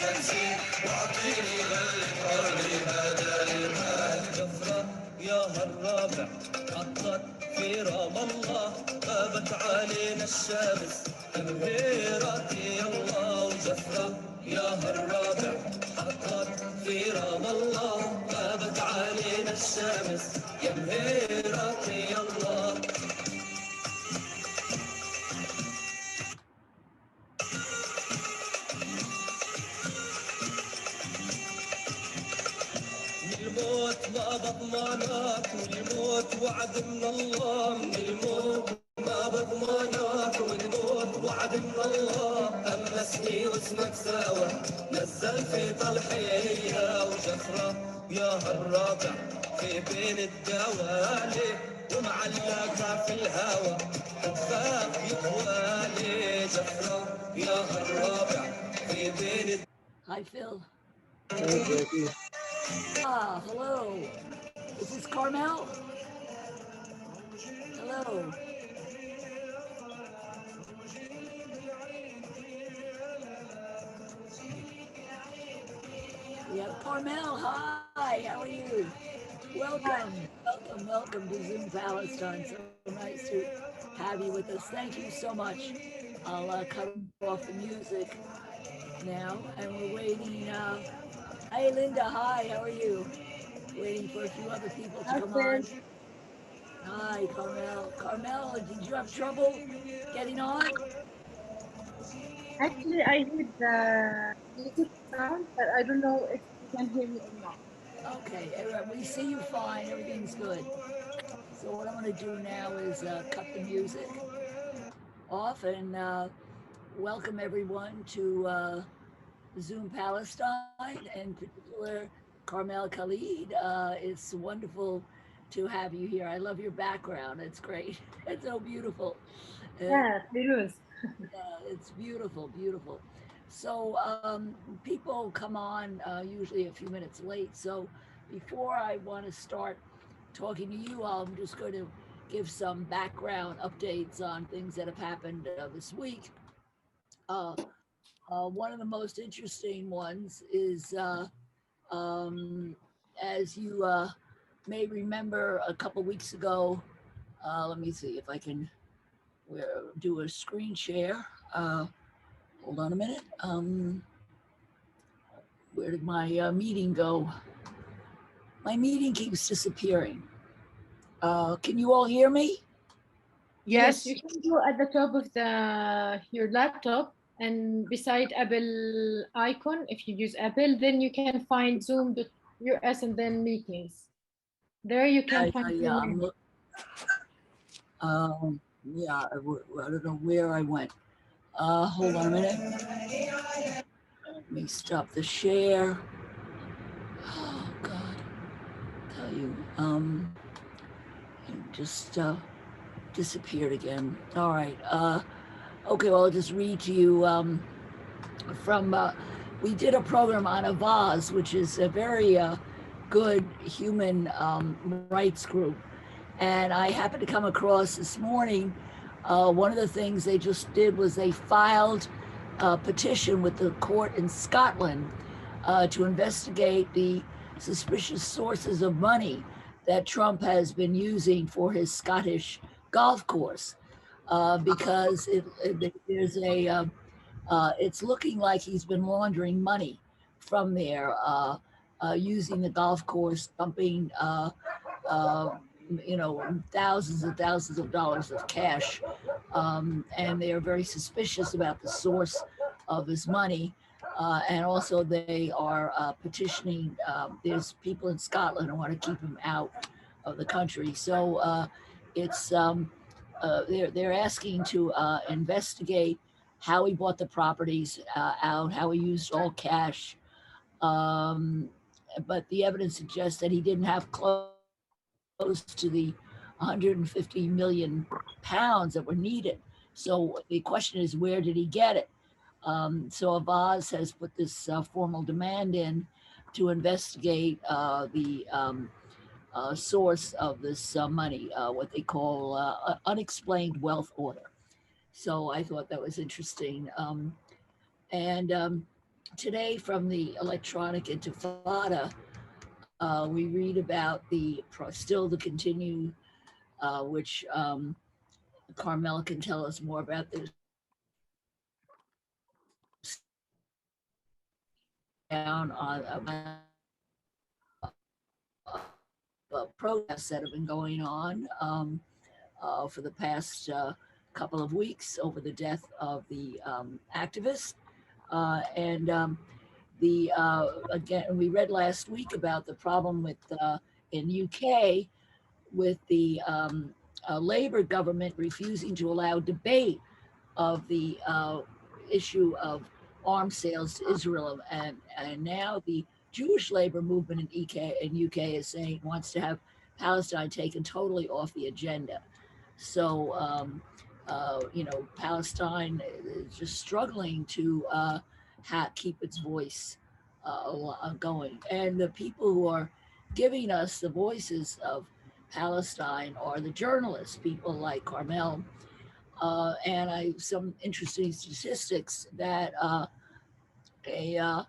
خمسين واعطيني غلة أرضي بدل المال. جفرة يا هالرابع حطت في رام الله، غابت علينا الشمس انهيرت يلا. وجفرة يا هالرابع حطت في رام الله، غابت علينا الشمس انهيرت يلا. من الموت ما بضمانك، من الموت وعد من الله، من الموت ما بضمانك، ومن الموت وعد من الله. أما اسمي واسمك سوا نزل في طلحية. وجفرة يا هالرابع في بين الدوالي، ومعلقها في الهوا تخاف يطوالي. جفرة يا هالرابع في بين. Hi Phil. Hey, Jackie. Hello. Is this Karmel? Hello. We have Karmel. Hi, how are you? Welcome, welcome to Zoom Palestine. So nice to have you with us. Thank you so much. I'll cut off the music now, and we're waiting. Hey, Linda. Hi, how are you? Waiting for a few other people to come on. Hi, Karmel. Karmel, did you have trouble getting on? Actually, I heard the music sound, but I don't know if you can hear me or not. Okay, we see you fine. Everything's good. So what I'm going to do now is cut the music off and welcome everyone to Zoom Palestine, in particular Karmel Khaled. It's wonderful to have you here. I love your background. It's great. It's so beautiful. Yeah, Firuz. It's beautiful, beautiful. So people come on usually a few minutes late. So before I want to start talking to you, I'm just going to give some background updates on things that have happened this week. One of the most interesting ones is, as you may remember, a couple weeks ago. Let me see if I can do a screen share. Hold on a minute. Where did my meeting go? My meeting keeps disappearing. Can you all hear me? Yes, you can go at the top of your laptop and beside Apple icon. If you use Apple, then you can find Zoom.us and then meetings. There you can find. Yeah, yeah, I don't know where I went. Hold on a minute. Let me stop the share. Oh God, tell you, it just disappeared again. All right. Okay, well, I'll just read to you from. We did a program on a vase, which is a very good human rights group, and I happened to come across this morning. One of the things they just did was they filed a petition with the court in Scotland to investigate the suspicious sources of money that Trump has been using for his Scottish golf course, because there's a it's looking like he's been laundering money from there, using the golf course, dumping thousands and thousands of dollars of cash, and they are very suspicious about the source of his money. And also they are petitioning, there's people in Scotland who want to keep him out of the country. So it's they're asking to investigate how he bought the properties out, how he used all cash. But the evidence suggests that he didn't have close to the 150 million pounds that were needed. So the question is, where did he get it? So Avaz has put this formal demand in to investigate the source of this money, what they call unexplained wealth order. So I thought that was interesting. And today from the Electronic Intifada, we read about still the continue, which Carmel can tell us more about. There's down on protests that have been going on for the past couple of weeks over the death of the activist. And the again, we read last week about the problem with in UK with the Labour government refusing to allow debate of the issue of arms sales to Israel, and now the Jewish labor movement in UK is saying wants to have Palestine taken totally off the agenda. So Palestine is just struggling to keep its voice going, and the people who are giving us the voices of Palestine are the journalists, people like Karmel, and some interesting statistics that a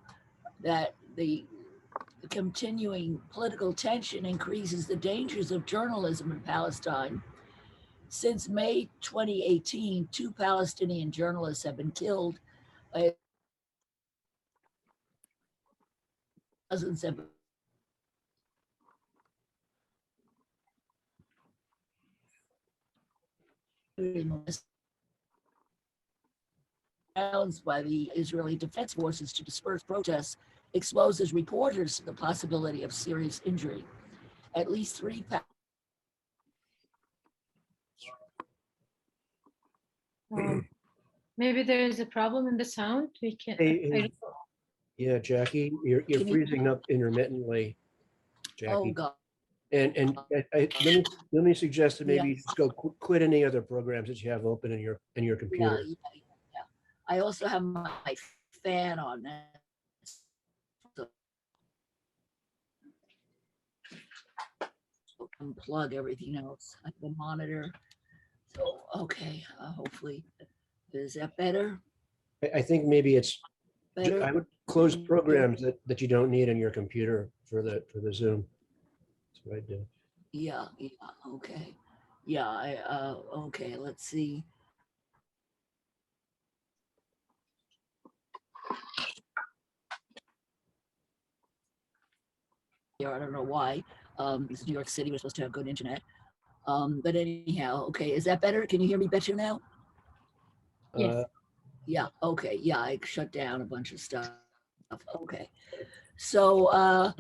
that the continuing political tension increases the dangers of journalism in Palestine. Since May 2018, two Palestinian journalists have been killed. Dozens have been by the Israeli Defense Forces to disperse protests exposes reporters to the possibility of serious injury. At least three. Maybe there is a problem in the sound. We can. Yeah, Jackie, you're freezing up intermittently, Jackie. Oh God. And let me suggest that maybe you just go quit any other programs that you have open in your computer. Yeah. I also have my fan on. So unplug everything else. I have a monitor. So okay, hopefully, is that better? I think maybe it's Better. I would close programs that you don't need on your computer for the Zoom. That's what I do. Yeah. Okay. Yeah. Okay. Let's see. I don't know why. It's New York City. We're supposed to have good internet. But anyhow, okay. Is that better? Can you hear me better now? Yes. Yeah. Okay. Yeah. I shut down a bunch of stuff. Okay. So,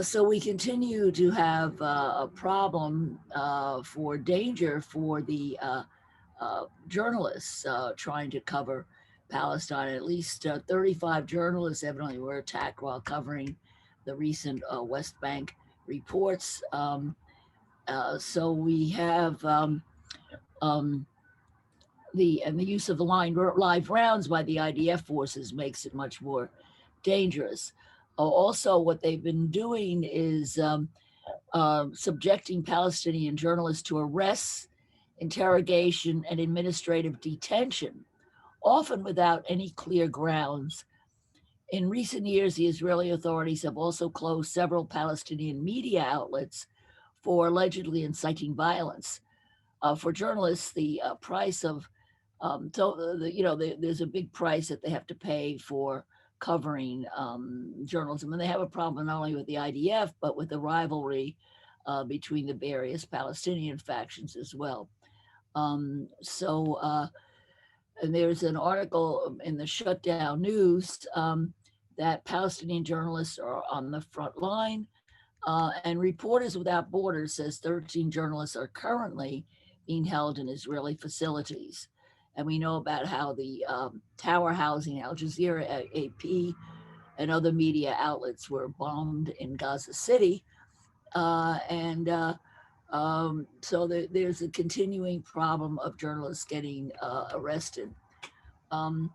so we continue to have a problem for danger for the journalists trying to cover Palestine. At least 35 journalists evidently were attacked while covering the recent West Bank reports. So we have um, the use of the live rounds by the IDF forces makes it much more dangerous. Also, what they've been doing is subjecting Palestinian journalists to arrests, interrogation, and administrative detention, often without any clear grounds. In recent years, the Israeli authorities have also closed several Palestinian media outlets for allegedly inciting violence. For journalists, the price of there's a big price that they have to pay for covering journalism, and they have a problem not only with the IDF but with the rivalry between the various Palestinian factions as well. And there's an article in the Shutdown News that Palestinian journalists are on the front line, and Reporters Without Borders says 13 journalists are currently being held in Israeli facilities. And we know about how the tower housing, Al Jazeera, AP, and other media outlets were bombed in Gaza City. So there's a continuing problem of journalists getting arrested. With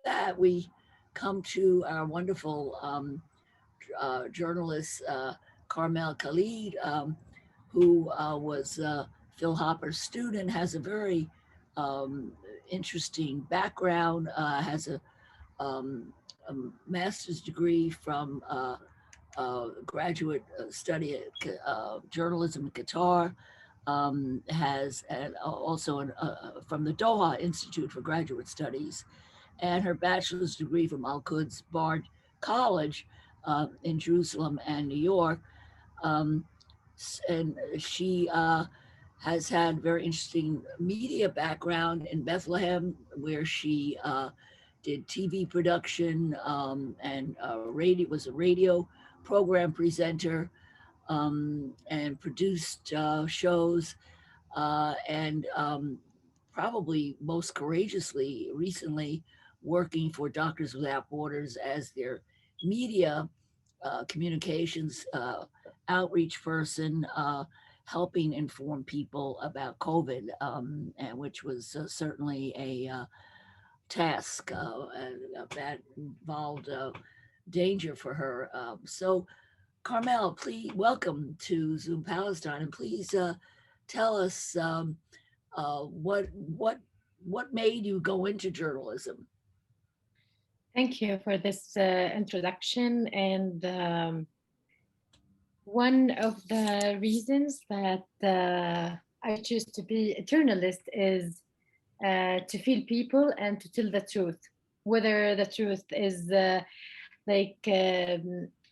that, we come to our wonderful journalist, Karmel Khaled, who was Phil Hopper's student, has a very interesting background, has a master's degree from graduate study at journalism in Qatar, has also from the Doha Institute for Graduate Studies, and her bachelor's degree from Al-Quds Bard College in Jerusalem and New York. Um, and she has had very interesting media background in Bethlehem, where she did TV production and radio, was a radio program presenter, and produced shows, and probably most courageously recently working for Doctors Without Borders as their media communications outreach person, helping inform people about COVID, and which was certainly a task that involved danger for her. So, Karmel, please welcome to Zoom Palestine, and please tell us what made you go into journalism. Thank you for this introduction. And one of the reasons that I choose to be a journalist is to feel people and to tell the truth, whether the truth is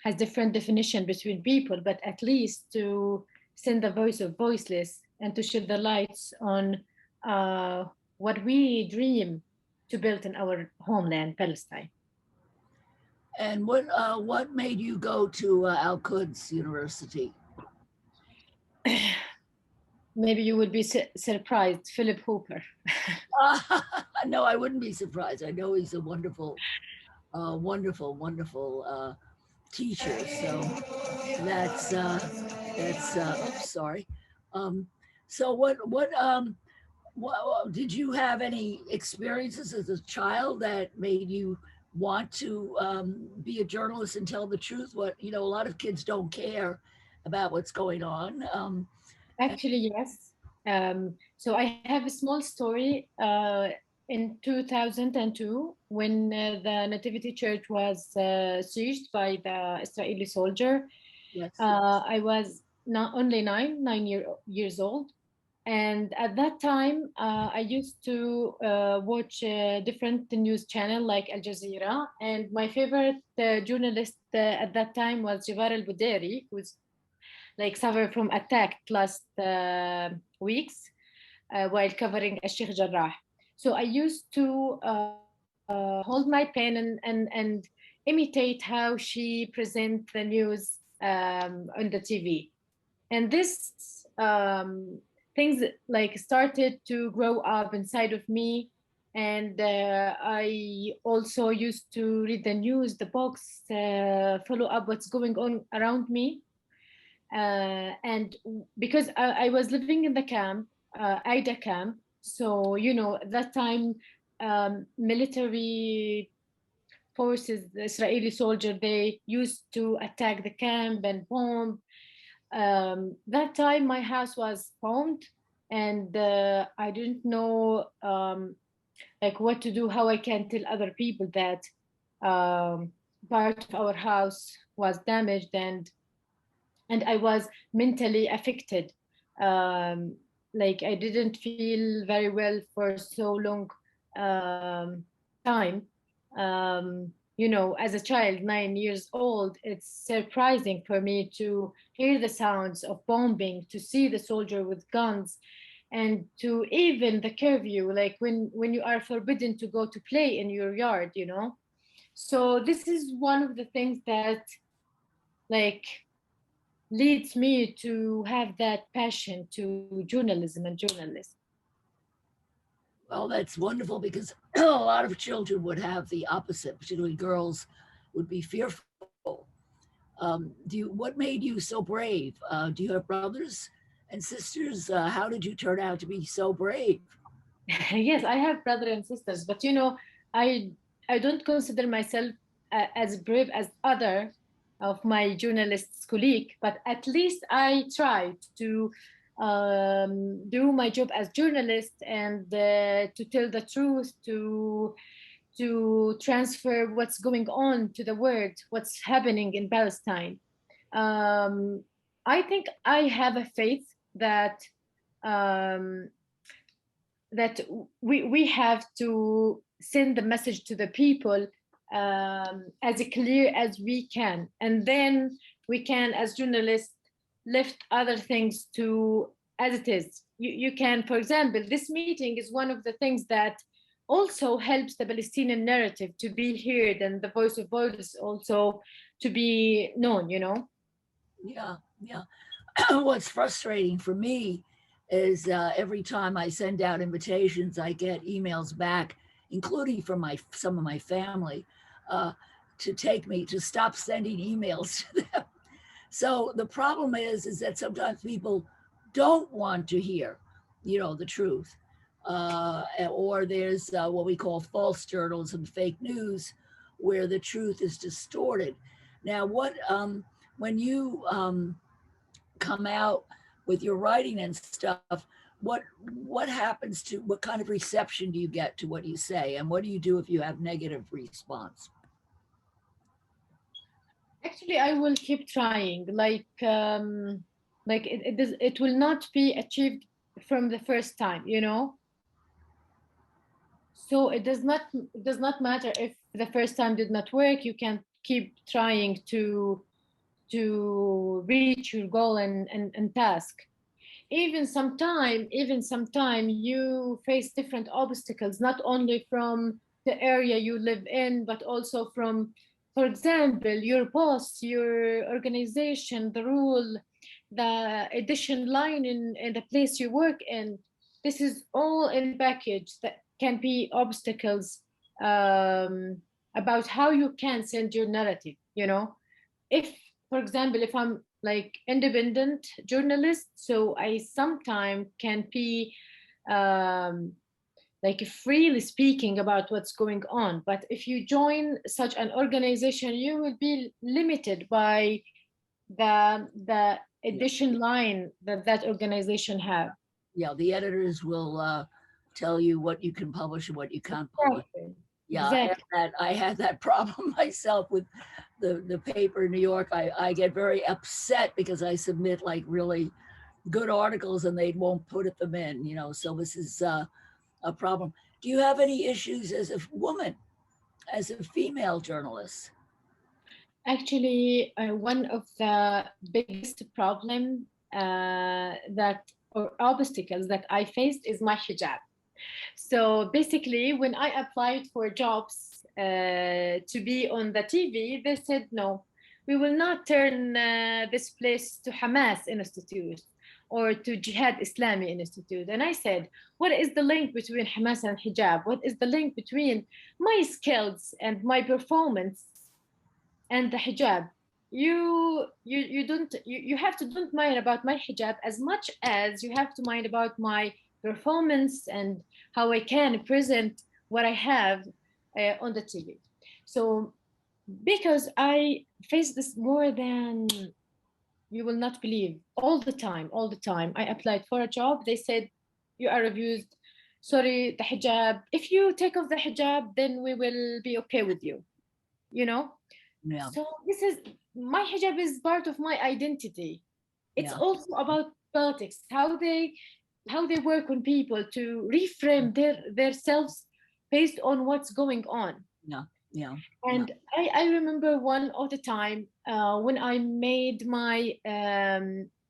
has different definition between people, but at least to send the voice of voiceless and to shed the lights on what we dream to build in our homeland, Palestine. And what made you go to Al-Quds University? Maybe you would be surprised, Philip Hooper. No, I wouldn't be surprised. I know he's a wonderful, wonderful teacher. So that's oops, sorry. So what did you have any experiences as a child that made you want to be a journalist and tell the truth? What, a lot of kids don't care about what's going on. Actually, yes. So I have a small story. In 2002, when the Nativity Church was seized by the Israeli soldier, Yes. I was not only nine years old. And at that time, I used to watch different news channel like Al Jazeera. And my favorite journalist at that time was Jivar al-Buderi, who's suffered from attack last weeks while covering Al-Sheikh Jarrah. So I used to hold my pen and imitate how she present the news on the TV. And this things started to grow up inside of me. And I also used to read the news, the books, follow up what's going on around me. And because I was living in the camp, Aida camp, so that time military forces, the Israeli soldier, they used to attack the camp and bomb. That time my house was bombed, and I didn't know what to do, how I can tell other people that part of our house was damaged, and I was mentally affected. I didn't feel very well for so long time. As a child, 9 years old, it's surprising for me to hear the sounds of bombing, to see the soldier with guns, and to even the curfew, like when you are forbidden to go to play in your yard. So this is one of the things that leads me to have that passion to journalism and journalists. Well, that's wonderful, because a lot of children would have the opposite, particularly girls would be fearful. What made you so brave? Do you have brothers and sisters? How did you turn out to be so brave? Yes, I have brothers and sisters, but I don't consider myself as brave as other of my journalists colleague, but at least I try to do my job as journalist and to tell the truth, to transfer what's going on to the world, what's happening in Palestine. I think I have a faith that um, that we have to send the message to the people as clear as we can, and then we can, as journalists, lift other things to as it is. You can, for example, this meeting is one of the things that also helps the Palestinian narrative to be heard and the voice of voice also to be known, you know? Yeah, yeah. What's frustrating for me is every time I send out invitations, I get emails back, including from some of my family, uh, to take me to stop sending emails to them. So the problem is that sometimes people don't want to hear, the truth, or there's what we call false journalism, fake news, where the truth is distorted. Now, when you come out with your writing and stuff, what happens to what kind of reception do you get to what you say, and what do you do if you have negative response? Actually, I will keep trying. Like it will not be achieved from the first time, you know. So it does not matter if the first time did not work. You can keep trying to reach your goal and task. Even sometime you face different obstacles, not only from the area you live in, but also from, for example, your boss, your organization, the rule, the edition line in the place you work in. This is all in package that can be obstacles about how you can send your narrative, you know. If, for example, if I'm like independent journalist, so I sometimes can be um, like freely speaking about what's going on. But if you join such an organization, you will be limited by the edition line that that organization have. Yeah, the editors will tell you what you can publish and what you can't publish. Exactly. Yeah, Exactly. I had that problem myself with the paper in New York. I get very upset because I submit like really good articles and they won't put them in, so this is a problem. Do you have any issues as a woman, as a female journalist? Actually, one of the biggest problem that or obstacles that I faced is my hijab. So basically, when I applied for jobs to be on the TV, they said, no, we will not turn this place to Hamas Institute or to Jihad Islami Institute. And I said, what is the link between Hamas and hijab? What is the link between my skills and my performance and the hijab? You have to don't mind about my hijab as much as you have to mind about my performance and how I can present what I have on the TV. So because I face this more than you will not believe, all the time I applied for a job, they said you are abused, sorry, the hijab, if you take off the hijab then we will be okay with you, you know. Yeah, So this is my hijab is part of my identity. It's yeah, also about politics, how they work on people to reframe their selves based on what's going on. yeah, yeah, yeah. And I remember one of the time when I made my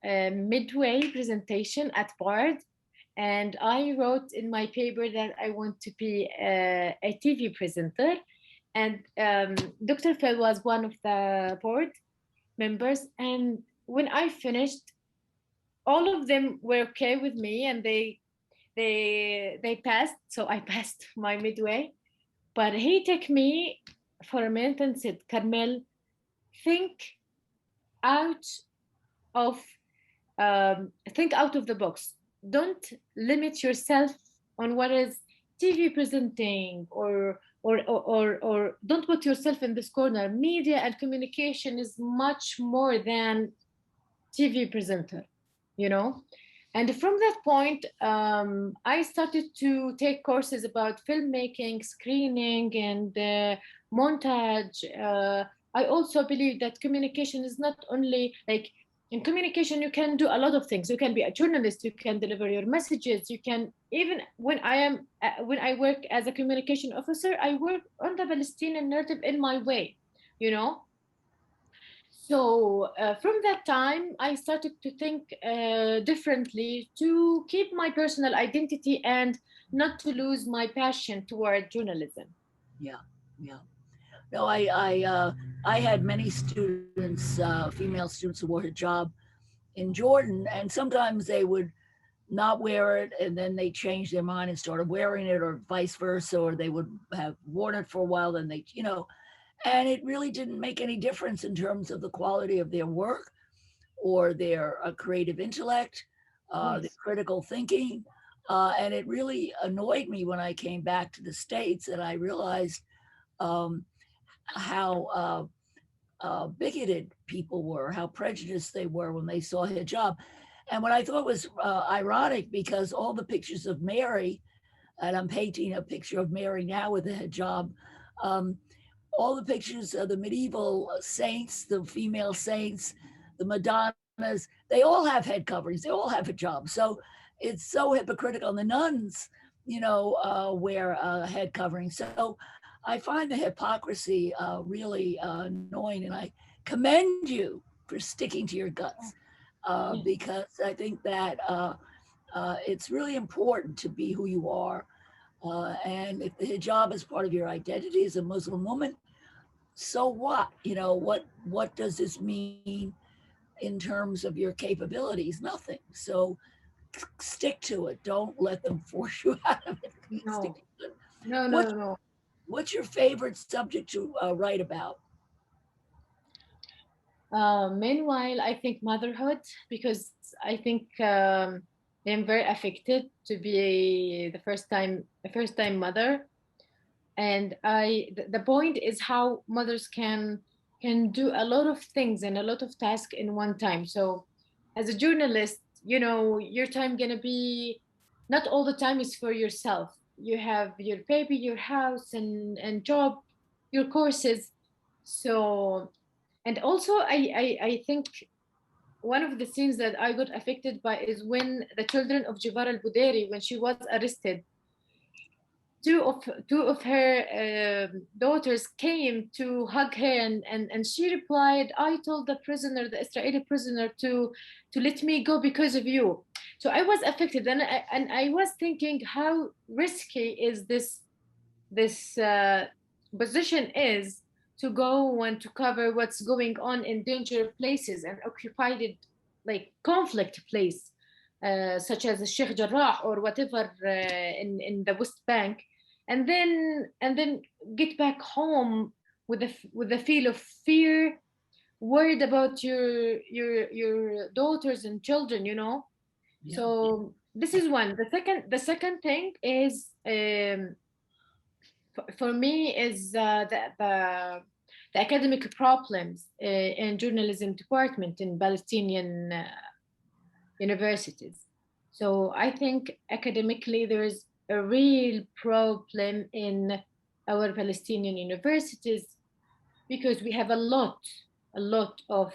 midway presentation at Bard, and I wrote in my paper that I want to be a TV presenter. And Dr. Phil was one of the board members. And when I finished, all of them were okay with me, and they passed. So I passed my midway. But he took me for a minute and said, Karmel, think out of think out of the box. Don't limit yourself on what is TV presenting or don't put yourself in this corner. Media and communication is much more than TV presenter, you know? And from that point, I started to take courses about filmmaking, screening, and montage. I also believe that communication is not only like in communication, you can do a lot of things. You can be a journalist, you can deliver your messages, you can even when I work as a communication officer, I work on the Palestinian narrative in my way, you know. So from that time, I started to think differently to keep my personal identity and not to lose my passion toward journalism. Yeah, yeah. No, I had many students, female students, who wore hijab in Jordan, and sometimes they would not wear it, and then they changed their mind and started wearing it, or vice versa, or they would have worn it for a while, then they, and it really didn't make any difference in terms of the quality of their work or their creative intellect, their Yes. critical thinking. And it really annoyed me when I came back to the States and I realized um, how bigoted people were, how prejudiced they were when they saw hijab. And what I thought was ironic, because all the pictures of Mary, and I'm painting a picture of Mary now with a hijab, um, all the pictures of the medieval saints, the female saints, the Madonnas, they all have head coverings, they all have hijabs. So it's so hypocritical. And the nuns, wear head coverings. So I find the hypocrisy really annoying, and I commend you for sticking to your guts, Yeah. because I think that it's really important to be who you are. And if the hijab is part of your identity as a Muslim woman, so what? What does this mean in terms of your capabilities? Nothing. So stick to it. Don't let them force you out of it. Stick No, to it. no, What no, no. What's your favorite subject to write about? Meanwhile, I think motherhood, because I think I'm very affected to be the first time mother. And the point is how mothers can do a lot of things and a lot of tasks in one time. So as a journalist, your time gonna be not all the time is for yourself. You have your baby, your house, and job, your courses. So, and also I think one of the scenes that I got affected by is when the children of Jivar al-Buderi, when she was arrested, two of her daughters came to hug her, and she replied, I told the Israeli prisoner, to let me go because of you. So I was affected, and I was thinking how risky is this position is, to go and to cover what's going on in danger places and occupied, like conflict place, such as Sheikh Jarrah or whatever, in the West Bank, and then get back home with a feel of fear, worried about your daughters and children. Yeah. So this is one. The second thing is, for me, is the academic problems in journalism department in Palestinian universities. So I think academically there is a real problem in our Palestinian universities, because we have a lot of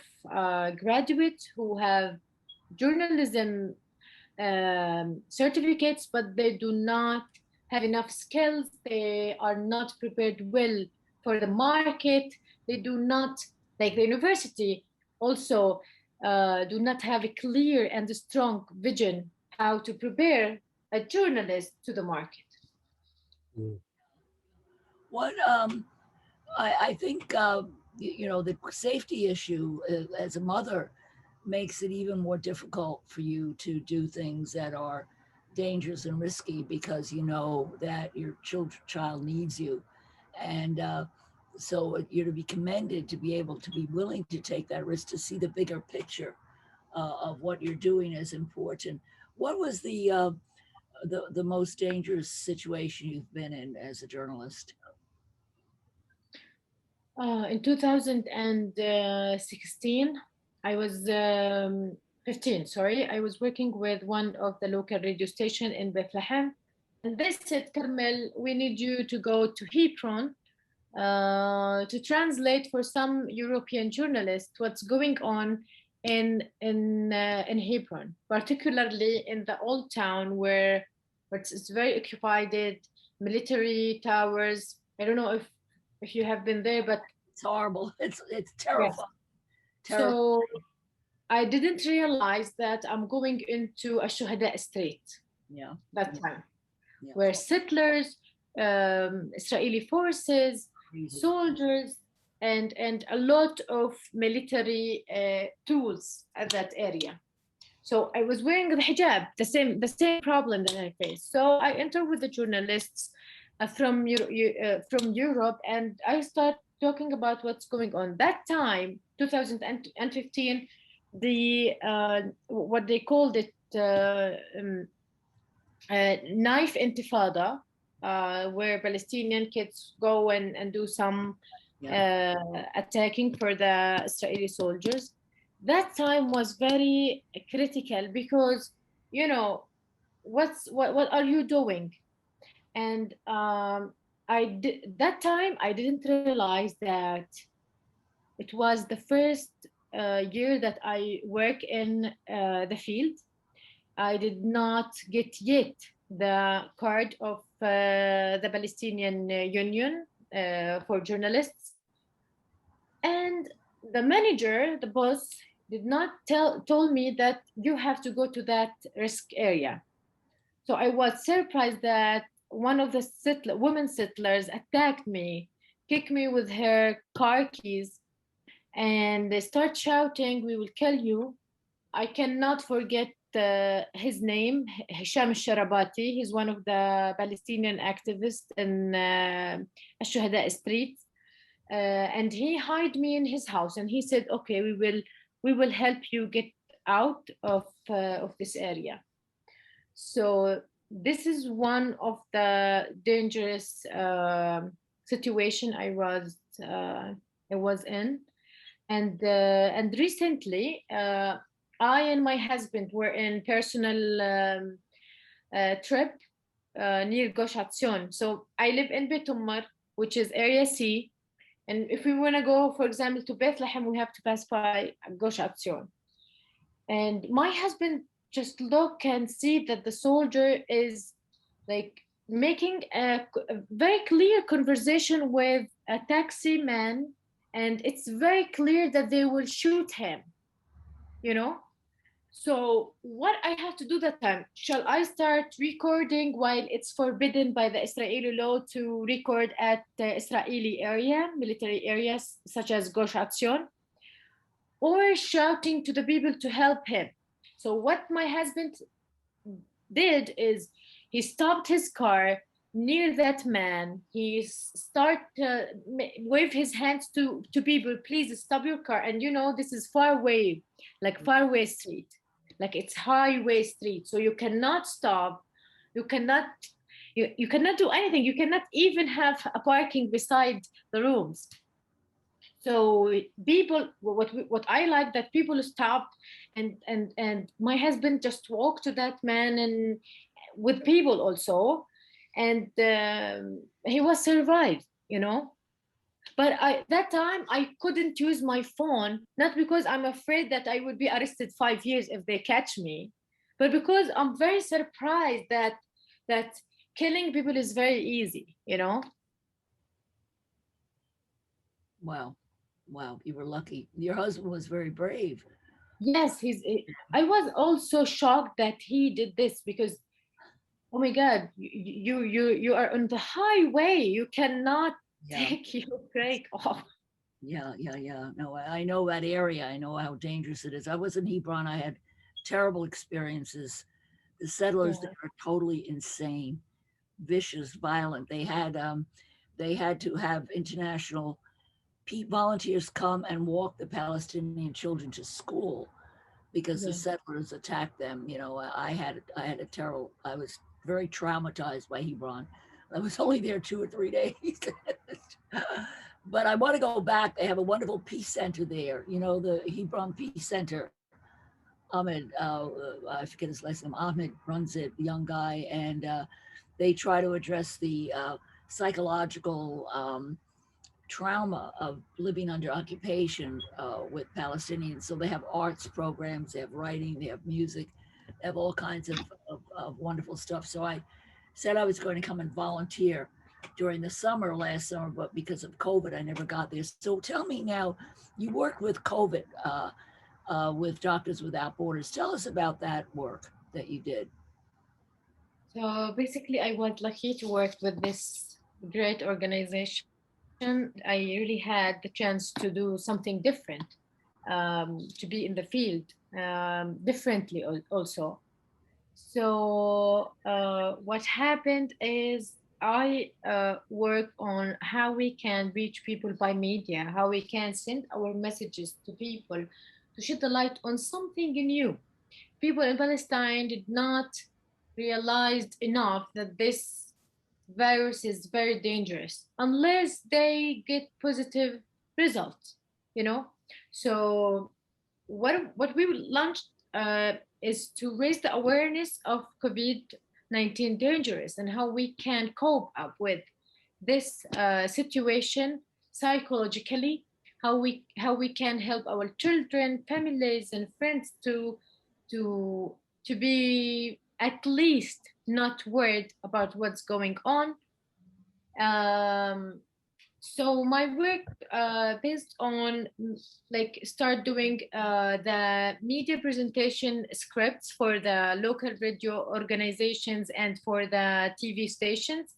graduates who have journalism certificates, but they do not have enough skills. They are not prepared well for the market. They do not, like the university, also do not have a clear and strong vision how to prepare a journalist to the market. Mm. What I think the safety issue as a mother makes it even more difficult for you to do things that are dangerous and risky, because you know that your child needs you, and so you're to be commended to be able to be willing to take that risk, to see the bigger picture of what you're doing is important. What was the most dangerous situation you've been in as a journalist? In 2016, I was 15, sorry. I was working with one of the local radio station in Bethlehem. And they said, Karmel, we need you to go to Hebron to translate for some European journalists what's going on in Hebron, particularly in the old town where it's very occupied, military towers. I don't know if you have been there, but It's horrible. It's yes. terrifying. Terrible. So I didn't realize that I'm going into a Shuhada Street Yeah. that time, Yeah. where settlers, Israeli forces, Crazy. soldiers, and a lot of military tools at that area. So I was wearing the hijab, the same problem that I faced. So I entered with the journalists from Europe, and I start talking about what's going on. That time, 2015, the what they called it knife intifada, where Palestinian kids go and do some attacking for the Israeli soldiers. That time was very critical because, you know, what are you doing? And that time I didn't realize that it was the first year that I work in the field. I did not get yet the card of the Palestinian Union for journalists. And the manager, the boss, did not told me that you have to go to that risk area. So I was surprised that one of the women settlers attacked me, kicked me with her car keys, and they start shouting, "We will kill you." I cannot forget his name, Hisham al-Sharabati. He's one of the Palestinian activists in Shuhada Street. And he hired me in his house, and he said, "Okay, we will help you get out of this area." So this is one of the dangerous situation I was in, and recently I and my husband were in personal trip near Gosh Atzion. So I live in Bet Ummar, which is area C. And if we want to go, for example, to Bethlehem, we have to pass by Gosh Atzion. And my husband just look and see that the soldier is like making a very clear conversation with a taxi man, and it's very clear that they will shoot him, you know. So what I have to do that time, shall I start recording while it's forbidden by the Israeli law to record at the Israeli area, military areas such as Gosh Atzion, or shouting to the people to help him? So what my husband did is he stopped his car near that man. He start wave his hands to people, "Please stop your car." And you know, this is far away, like faraway street, like it's highway street, so you cannot stop, you cannot you cannot do anything, you cannot even have a parking beside the rooms. So people, what I like that people stopped, and my husband just walked to that man and with people also, and he was survived, you know. But that time I couldn't use my phone, not because I'm afraid that I would be arrested 5 years if they catch me, but because I'm very surprised that killing people is very easy, you know. Wow. Wow. You were lucky. Your husband was very brave. Yes, I was also shocked that he did this because, oh my God, you are on the highway. You cannot take your brake off. Yeah. No, I know that area. I know how dangerous it is. I was in Hebron. I had terrible experiences. The settlers there are totally insane, vicious, violent. They had to have international volunteers come and walk the Palestinian children to school because the settlers attacked them. You know, I had a terrible. I was very traumatized by Hebron. I was only there 2 or 3 days. But I want to go back. They have a wonderful peace center there. You know, the Hebron Peace Center. Ahmed, I forget his last name, Ahmed runs it, the young guy, and they try to address the psychological trauma of living under occupation with Palestinians. So they have arts programs, they have writing, they have music, they have all kinds of wonderful stuff. So I said I was going to come and volunteer during the summer last summer, but because of COVID, I never got there. So tell me now, you work with COVID with Doctors Without Borders. Tell us about that work that you did. So basically, I was lucky to work with this great organization. I really had the chance to do something different, to be in the field differently also. So what happened is I work on how we can reach people by media, how we can send our messages to people to shed the light on something new. People in Palestine did not realize enough that this virus is very dangerous unless they get positive results, you know. So what we launched is to raise the awareness of COVID-19 dangerous and how we can cope up with this situation psychologically, how we can help our children, families, and friends to to be at least not worried about what's going on. Um, so my work based on like start doing the media presentation scripts for the local radio organizations and for the TV stations.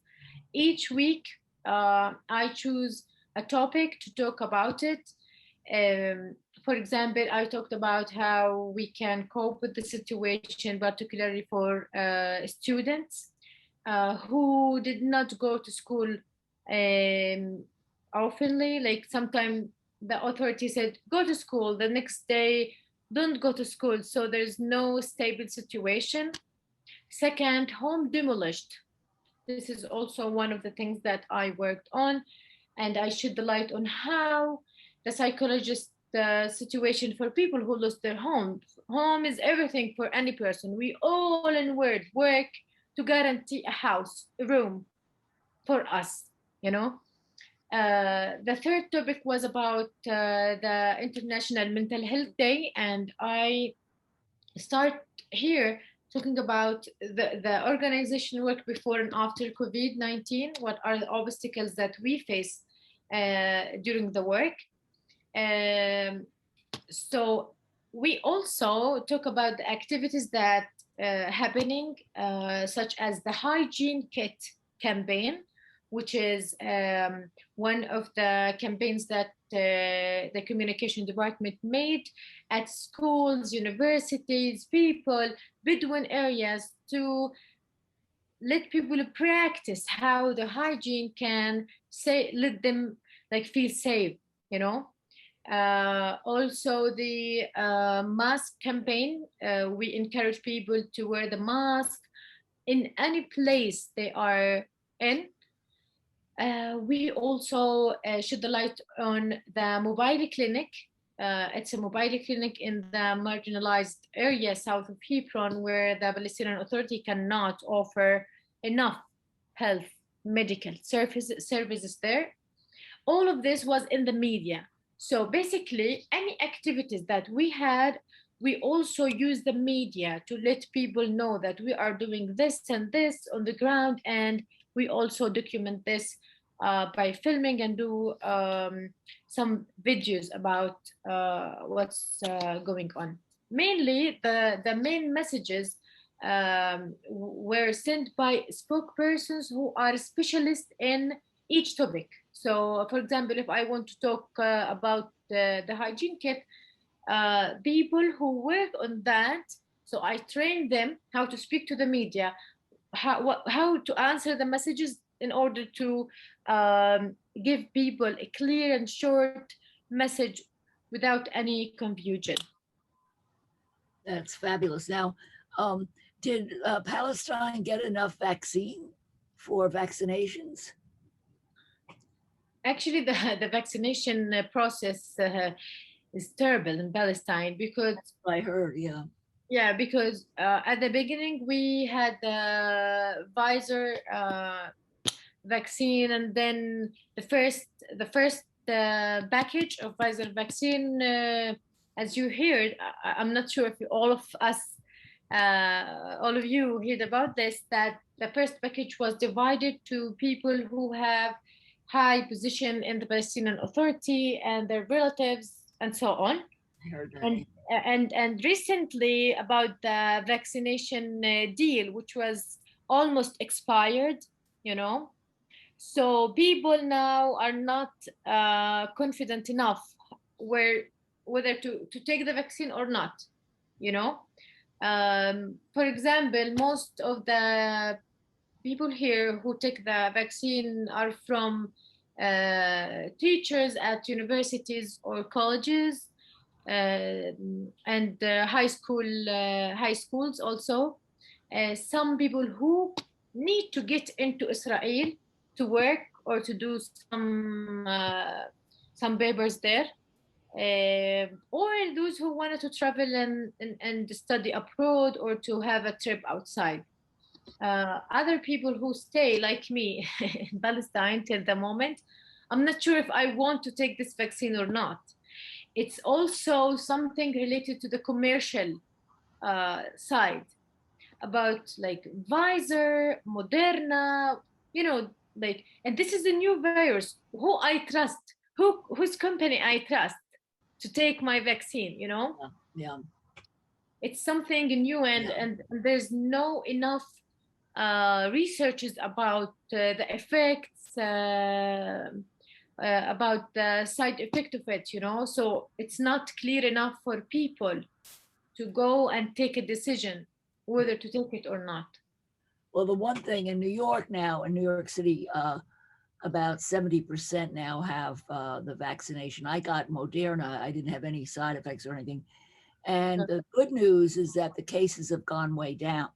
Each week I choose a topic to talk about it. For example, I talked about how we can cope with the situation, particularly for students who did not go to school oftenly. Like sometimes the authority said, go to school, the next day, don't go to school. So there's no stable situation. Second, home demolished. This is also one of the things that I worked on. And I shed the light on how the psychologist the situation for people who lost their home. Home is everything for any person. We all in work to guarantee a house, a room for us, you know. The third topic was about the International Mental Health Day, and I start here talking about the organization work before and after COVID-19. What are the obstacles that we face during the work? So we also talk about the activities that happening, such as the hygiene kit campaign, which is one of the campaigns that the communication department made at schools, universities, people, Bedouin areas, to let people practice how the hygiene can let them like feel safe, you know. Also the mask campaign, we encourage people to wear the mask in any place they are in. We also shed the light on the mobile clinic. It's a mobile clinic in the marginalized area south of Hebron, where the Palestinian Authority cannot offer enough health medical services there. All of this was in the media. So basically, any activities that we had, we also use the media to let people know that we are doing this and this on the ground, and we also document this by filming and do some videos about what's going on. Mainly, the main messages were sent by spokespersons who are specialists in each topic. So, for example, if I want to talk about the hygiene kit, people who work on that, so I train them how to speak to the media, how to answer the messages in order to give people a clear and short message without any confusion. That's fabulous. Now, did Palestine get enough vaccine for vaccinations? Actually, the vaccination process is terrible in Palestine because I heard, yeah. Yeah, because at the beginning we had the Pfizer vaccine, and then the first package of Pfizer vaccine, as you heard, I'm not sure if all of us, all of you heard about this, that the first package was divided to people who have high position in the Palestinian Authority and their relatives and so on. I heard that. And recently about the vaccination deal, which was almost expired, you know. So people now are not confident enough whether to take the vaccine or not, you know. For example, most of the people here who take the vaccine are from teachers at universities or colleges, and high schools also. Some people who need to get into Israel to work or to do some papers there, or those who wanted to travel and study abroad or to have a trip outside. Other people who stay like me in Palestine till the moment, I'm not sure if I want to take this vaccine or not. It's also something related to the commercial side, about like Pfizer, Moderna, you know, like, and this is a new virus. Who I trust? Whose company I trust to take my vaccine? You know, Yeah. it's something new, and there's no enough researches about the effects. About the side effect of it, you know, so it's not clear enough for people to go and take a decision whether to take it or not. Well, the one thing in New York now, in New York City, about 70% now have the vaccination. I got Moderna. I didn't have any side effects or anything. And the good news is that the cases have gone way down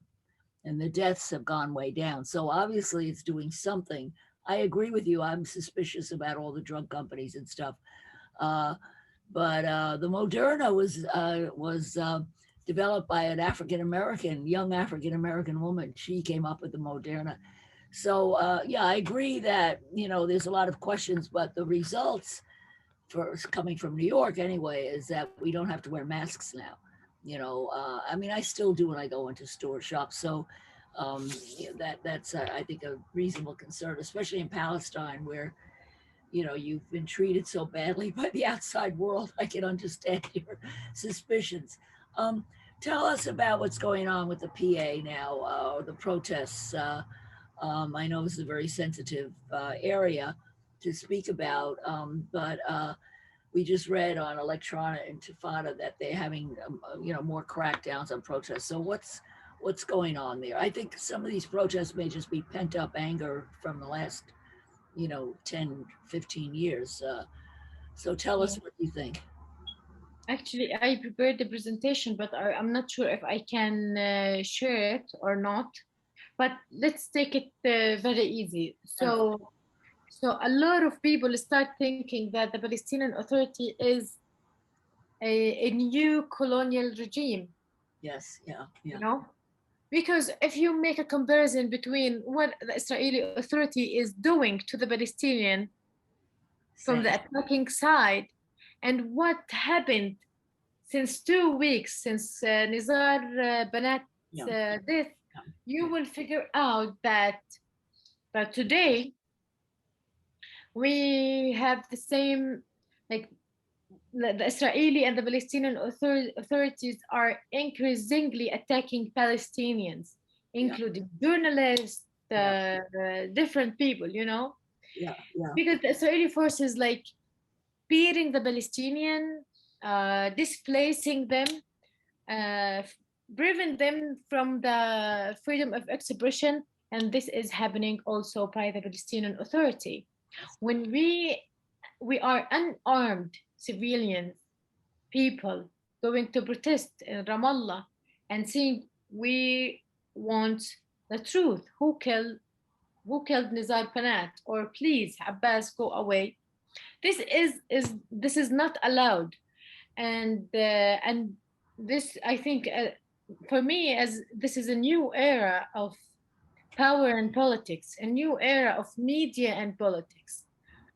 and the deaths have gone way down. So obviously it's doing something. I agree with you. I'm suspicious about all the drug companies and stuff. But the Moderna was developed by an young African American woman. She came up with the Moderna. So yeah, I agree that there's a lot of questions, but the results for coming from New York anyway is that we don't have to wear masks now. I mean, I still do when I go into store shops. So that's I think a reasonable concern, especially in Palestine where you've been treated so badly by the outside world. I can understand your suspicions. Tell us about what's going on with the PA now, the protests. I know this is a very sensitive area to speak about, but we just read on Electronic Intifada that they're having, more crackdowns on protests. So what's going on there? I think some of these protests may just be pent up anger from the last 10, 15 years. So tell us what you think. Actually, I prepared the presentation, but I'm not sure if I can share it or not. But let's take it very easy. So a lot of people start thinking that the Palestinian Authority is a new colonial regime. Yes, yeah. You know, because if you make a comparison between what the Israeli Authority is doing to the Palestinian from the attacking side and what happened since 2 weeks since Nizar Banat's death, you will figure out that today we have the same, like the Israeli and the Palestinian authorities are increasingly attacking Palestinians, including journalists, different people, because the Israeli forces like beating the Palestinian, displacing them, prevent them from the freedom of expression, and this is happening also by the Palestinian Authority. When we are unarmed civilian people going to protest in Ramallah and saying we want the truth, who killed Nizar Banat, or please Abbas go away. This is not allowed, and this I think for me, as this is a new era of power and politics, a new era of media and politics.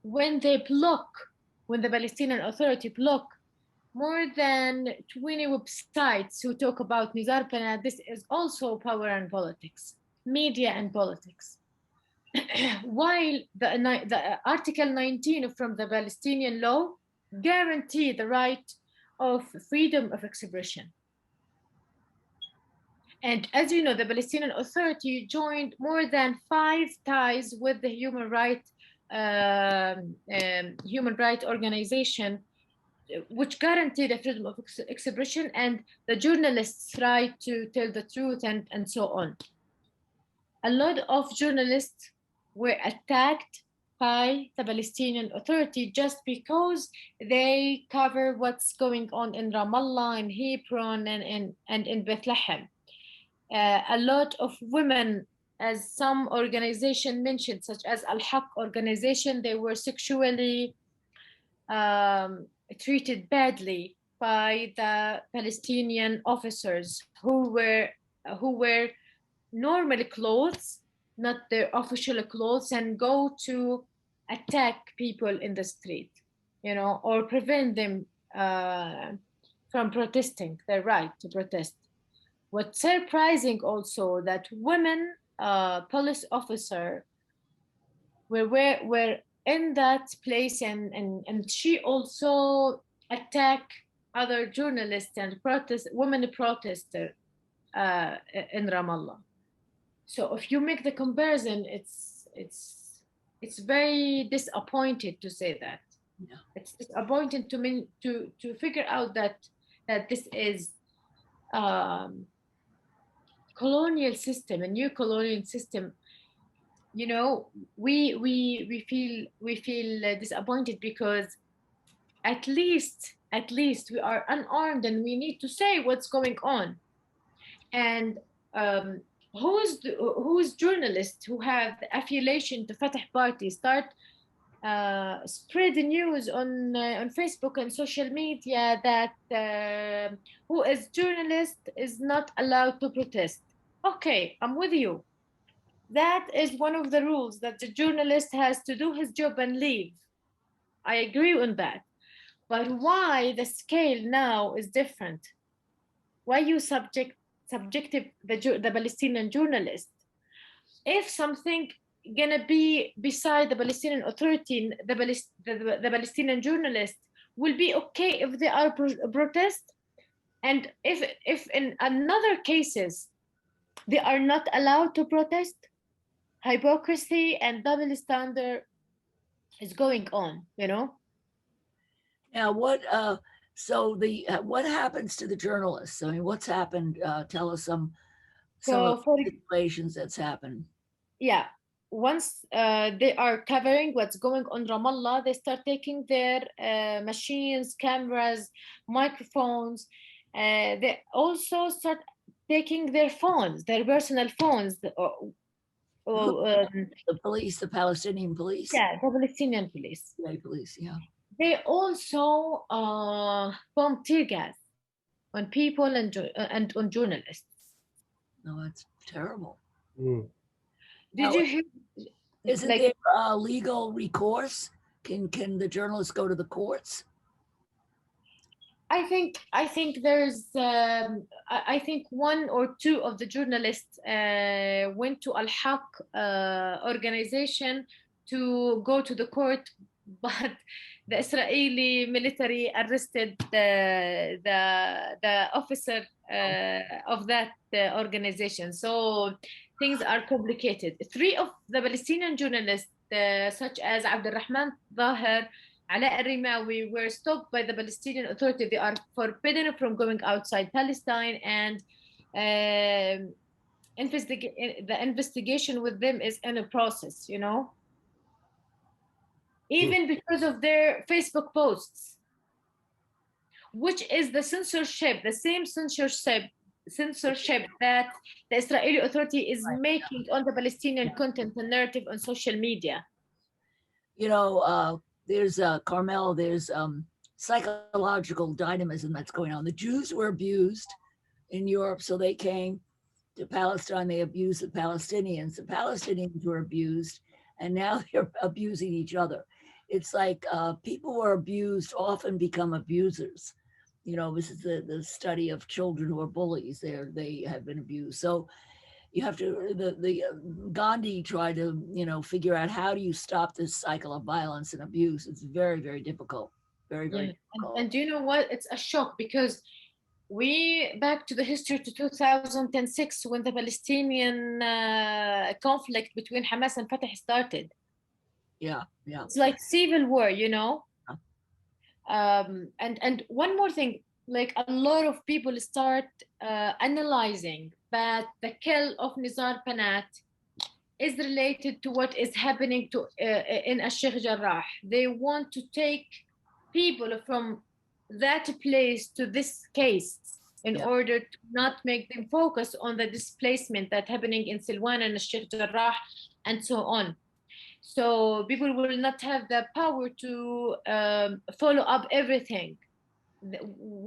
When they block, when the Palestinian Authority block more than 20 websites who talk about Nizar Qanat, this is also power and politics, media and politics. While the Article 19 from the Palestinian law guarantee the right of freedom of expression. And as you know, the Palestinian Authority joined more than 5 ties with the human right organization, which guarantee the freedom of expression and the journalists' right to tell the truth and so on. A lot of journalists were attacked by the Palestinian Authority just because they cover what's going on in Ramallah, in Hebron, and in Bethlehem. A lot of women, as some organization mentioned, such as Al-Haq organization, they were sexually treated badly by the Palestinian officers who were normal clothes, not their official clothes, and go to attack people in the street, or prevent them from protesting, their right to protest. What's surprising also that women police officer were in that place, and she also attacked other journalists and women protesters in Ramallah. So if you make the comparison, it's very disappointed to say that. Yeah. It's disappointing to me to figure out that this is colonial system, a new colonial system. We feel disappointed because at least we are unarmed and we need to say what's going on. And who's journalists who have the affiliation to Fatah Party start spread the news on Facebook and social media that who is journalist is not allowed to protest. Okay, I'm with you. That is one of the rules, that the journalist has to do his job and leave. I agree on that. But why the scale now is different? Why you subjective the Palestinian journalist? If something gonna be beside the Palestinian Authority, the Palestinian journalists will be okay if they are protest, and if in another cases they are not allowed to protest, hypocrisy and double standard is going on. Now, what what happens to the journalists? I mean, what's happened? Tell us some of the situations that's happened. Yeah, once they are covering what's going on Ramallah, they start taking their machines, cameras, microphones. They also start taking their phones, their personal phones. The police, the Palestinian police. Yeah, the Palestinian police. Israeli police, yeah. They also bomb tear gas on people and on journalists. No, that's terrible. Mm. Did you hear? Isn't there legal recourse? Can the journalists go to the courts? I think there's I think one or two of the journalists went to Al-Haq organization to go to the court, but the Israeli military arrested the officer of that organization. So things are complicated. 3 of the Palestinian journalists, such as Abdulrahman Zahir, Ala al-Rimawi, were stopped by the Palestinian Authority. They are forbidden from going outside Palestine, and the investigation with them is in a process, even because of their Facebook posts, which is the censorship, the same censorship that the Israeli Authority is making on the Palestinian content and narrative on social media. There's Karmel, there's psychological dynamism that's going on. The Jews were abused in Europe. So they came to Palestine, they abused the Palestinians. The Palestinians were abused, and now they're abusing each other. It's like people who are abused often become abusers. You know, this is the study of children who are bullies. They have been abused. So you have to Gandhi tried to figure out how do you stop this cycle of violence and abuse. It's very, very difficult. Very, very Yeah. difficult. And you know what? It's a shock because we back to the history to 2006 when the Palestinian conflict between Hamas and Fatah started. Yeah, yeah. It's like civil war, you know. And one more thing, like a lot of people start analyzing that the kill of Nizar Banat is related to what is happening to in Sheikh Jarrah. They want to take people from that place to this case in order to not make them focus on the displacement that happening in Silwan and Sheikh Jarrah and so on. So people will not have the power to follow up everything,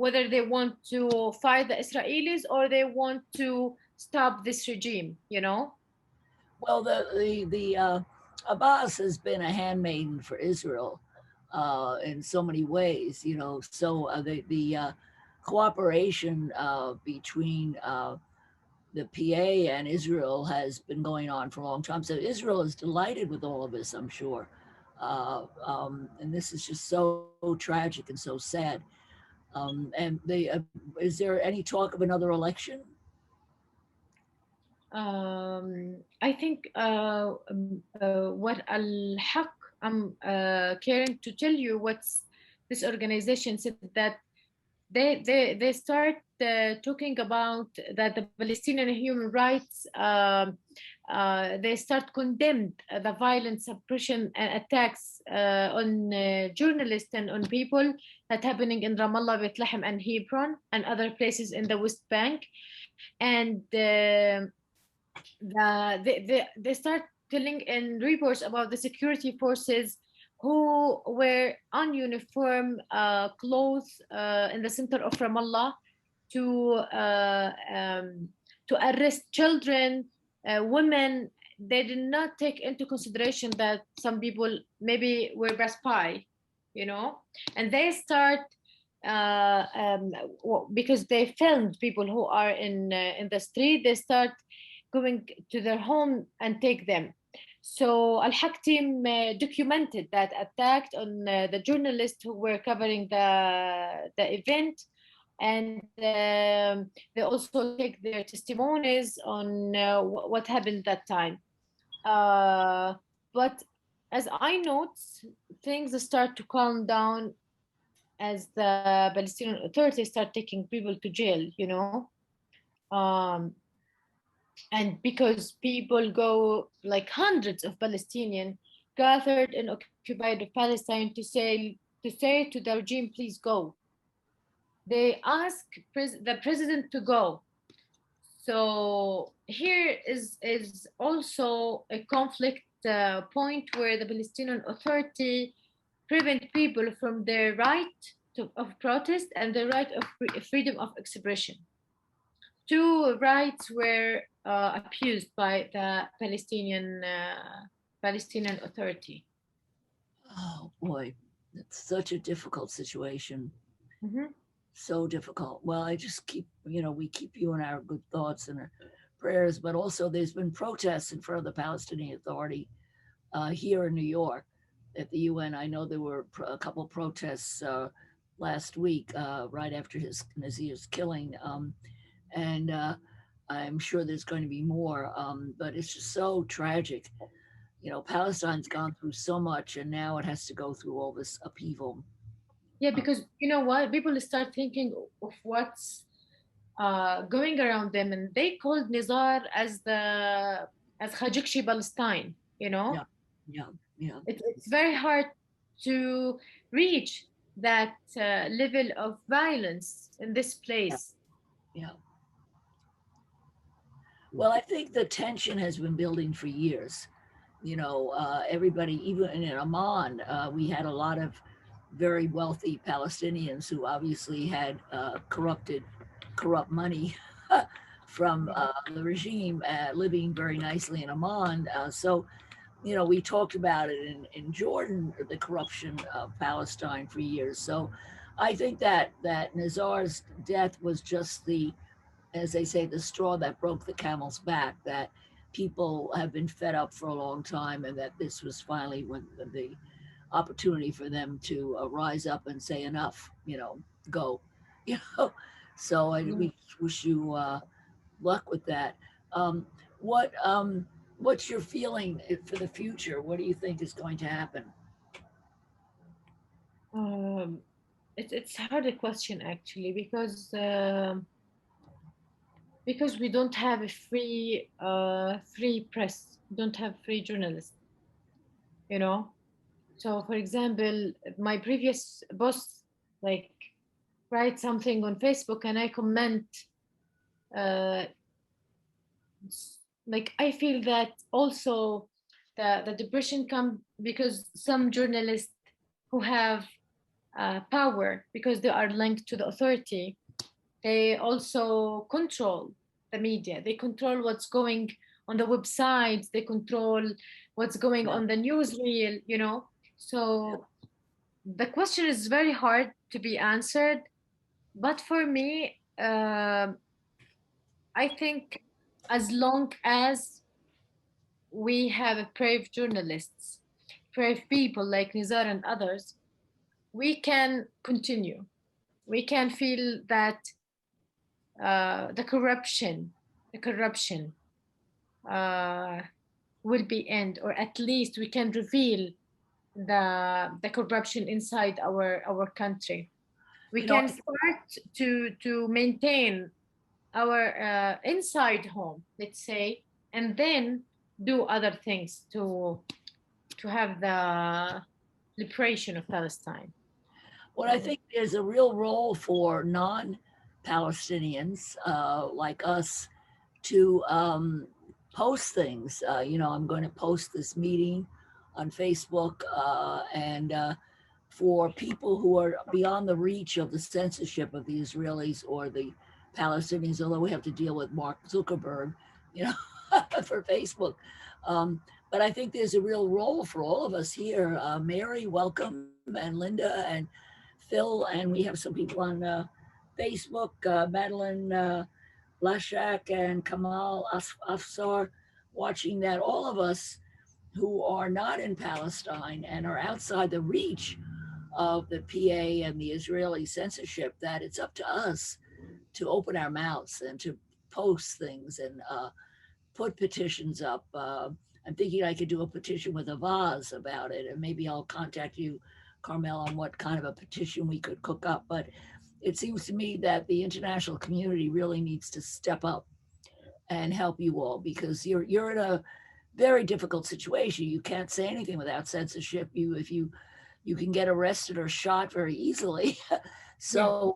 whether they want to fight the Israelis or they want to stop this regime, you know? Well, the Abbas has been a handmaiden for Israel in so many ways, So the cooperation between the PA and Israel has been going on for a long time. So Israel is delighted with all of this, I'm sure. And this is just so tragic and so sad. And is there any talk of another election? I think what Al-Haq, I'm caring to tell you what's this organization said that they start talking about that the Palestinian human rights, they start condemned the violent suppression and attacks on journalists and on people that happening in Ramallah, Bethlehem and Hebron and other places in the West Bank. And they start telling in reports about the security forces who wear uniform clothes in the center of Ramallah to arrest children, women. They did not take into consideration that some people maybe were by spy, and they start because they filmed people who are in the street. They start going to their home and take them. So Al-Haq team documented that attack on the journalists who were covering the event, and they also take their testimonies on what happened that time. But as I note, things start to calm down as the Palestinian authorities start taking people to jail, and because people go, like hundreds of Palestinians gathered in occupied Palestine to say to the regime, please go. They ask the president to go. So here is also a conflict point where the Palestinian Authority prevent people from their right of protest and the right of freedom of expression. Two rights were abused by the Palestinian Authority. Oh boy, it's such a difficult situation. Mm-hmm. So difficult. Well, I just keep, we keep you in our good thoughts and our prayers, but also there's been protests in front of the Palestinian Authority here in New York at the UN. I know there were a couple of protests last week right after Nazir's killing. And I'm sure there's going to be more, but it's just so tragic. Palestine's gone through so much, and now it has to go through all this upheaval. Yeah, because you know what? People start thinking of what's going around them, and they called Nizar as Khajikshi Palestine. Yeah. It's very hard to reach that level of violence in this place. Yeah. Well, I think the tension has been building for years. Everybody, even in Amman, we had a lot of very wealthy Palestinians who obviously had corrupt money from the regime living very nicely in Amman. So, we talked about it in Jordan, the corruption of Palestine for years. So I think that Nazar's death was just as they say, the straw that broke the camel's back, that people have been fed up for a long time, and that this was finally when the opportunity for them to rise up and say enough, go, you know. So we wish you luck with that. Um, what what's your feeling for the future? What do you think is going to happen? Um, it's a harder question actually because we don't have a free press, we don't have free journalists, you know. So, for example, my previous boss like write something on Facebook and I comment. Uh, like I feel that also the depression come because some journalists who have power because they are linked to the authority, they also control the media. They control what's going on the websites. They control what's going Yeah. on the newsreel. So the question is very hard to be answered. But for me, I think as long as we have brave journalists, brave people like Nizar and others, we can continue. We can feel that the corruption uh, will be end, or at least we can reveal the corruption inside our country. We You know, can start to maintain our inside home, let's say, and then do other things to have the liberation of Palestine. what I think there's a real role for non-Palestinians like us to post things. I'm going to post this meeting on Facebook, and for people who are beyond the reach of the censorship of the Israelis or the Palestinians, although we have to deal with Mark Zuckerberg, you know, for Facebook. Um, but I think there's a real role for all of us here. Mary, welcome, and Linda, and Phil, and we have some people on Facebook, Madeline Lashak and Kamal Afsar, watching that all of us who are not in Palestine and are outside the reach of the PA and the Israeli censorship, that it's up to us to open our mouths and to post things and put petitions up. I'm thinking I could do a petition with a vase about it, and maybe I'll contact you, Carmel, on what kind of a petition we could cook up. But it seems to me that the international community really needs to step up and help you all, because you're in a very difficult situation. You can't say anything without censorship. You can get arrested or shot very easily. So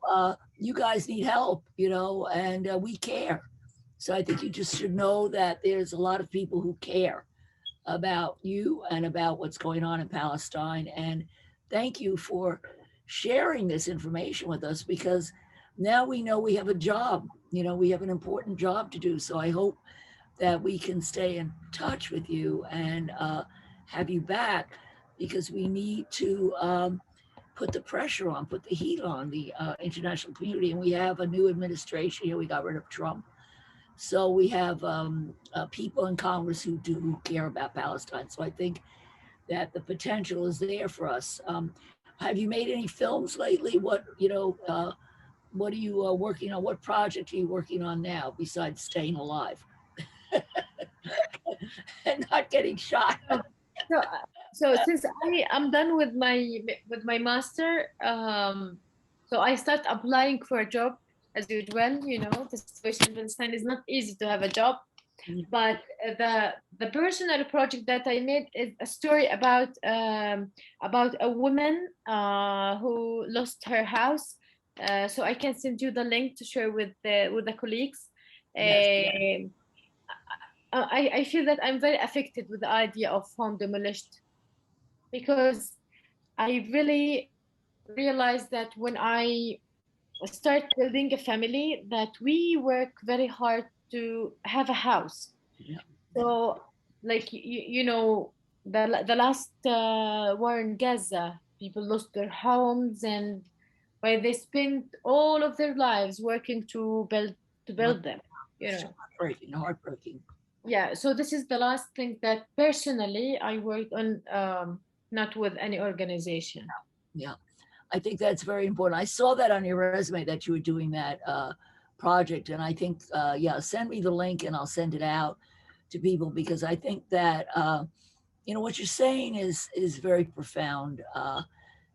you guys need help, and we care. So I think you just should know that there's a lot of people who care about you and about what's going on in Palestine. And thank you for sharing this information with us, because now we know we have a job. We have an important job to do. So I hope that we can stay in touch with you and have you back, because we need to put the pressure on, put the heat on the international community. And we have a new administration here. We got rid of Trump. So we have people in Congress who do care about Palestine. So I think that the potential is there for us. Have you made any films lately? What are you working on? What project are you working on now besides staying alive and not getting shot? So, so since I am done with my master, so I start applying for a job as usual. The situation in Palestine is not easy to have a job, but the personal project that I made is a story about a woman who lost her house. So I can send you the link to share with the colleagues. Yes. I feel that I'm very affected with the idea of home demolished, because I really realized that start building a family that we work very hard to have a house. Yeah. So, like you know, the last war in Gaza, people lost their homes, and where they spent all of their lives working to Right. build them. You know, Heartbreaking. yeah. So this is the last thing that personally I worked on, not with any organization. Yeah. I think that's very important. I saw that on your resume that you were doing that project, and I think, yeah, send me the link and I'll send it out to people because I think that what you're saying is very profound